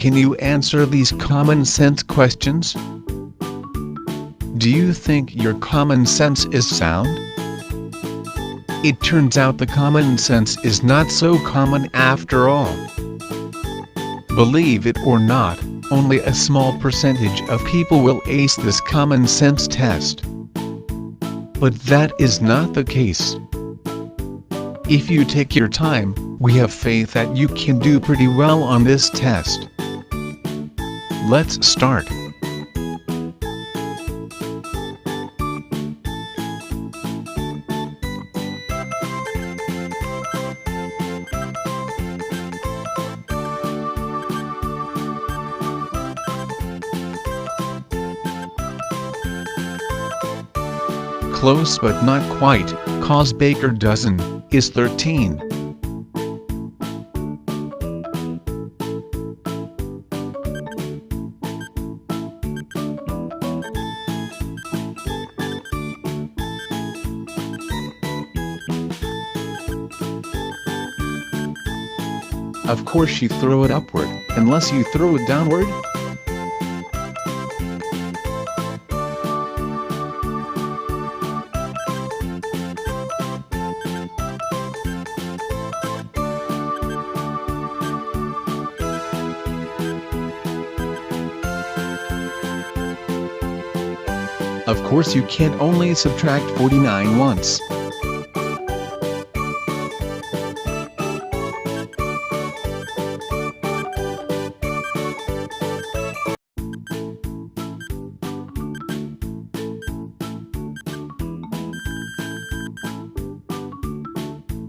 Can you answer these common sense questions? Do you think your common sense is sound? It turns out the common sense is not so common after all. Believe it or not, only a small percentage of people will ace this common sense test. But that is not the case. If you take your time, we have faith that you can do pretty well on this test. Let's start. Close but not quite, cause baker dozen is 13. Of course you throw it upward, unless you throw it downward. Of course you can only subtract 49 once.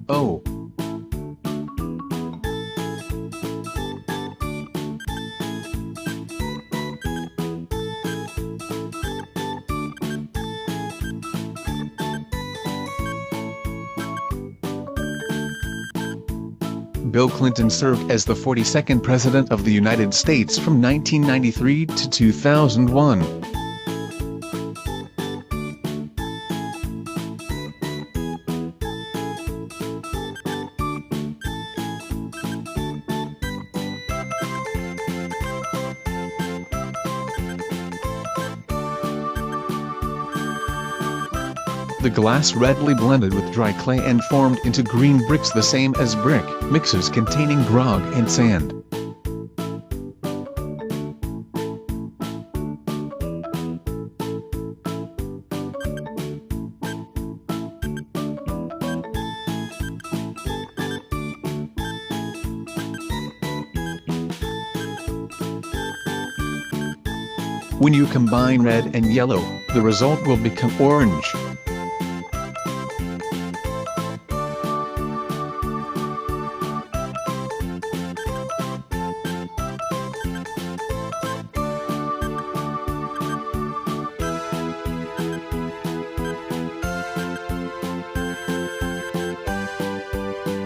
Oh. Bill Clinton served as the 42nd President of the United States from 1993 to 2001. The glass readily blended with dry clay and formed into green bricks, the same as brick mixes containing grog and sand. When you combine red and yellow, the result will become orange.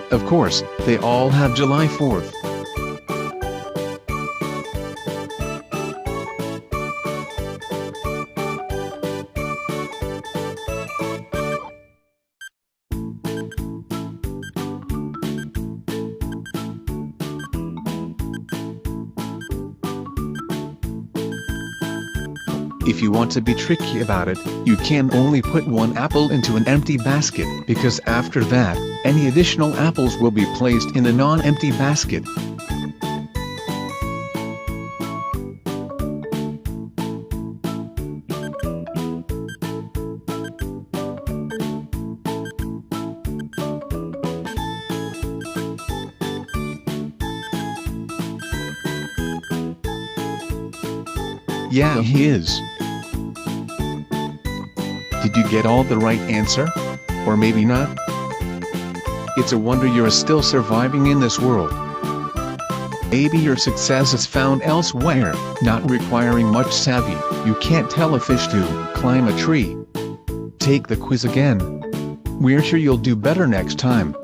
Of course, they all have July 4th. If you want to be tricky about it, you can only put one apple into an empty basket, because after that, any additional apples will be placed in a non-empty basket. Yeah, he is. Did you get all the right answer? Or maybe not? It's a wonder you're still surviving in this world. Maybe your success is found elsewhere, not requiring much savvy. You can't tell a fish to climb a tree. Take the quiz again. We're sure you'll do better next time.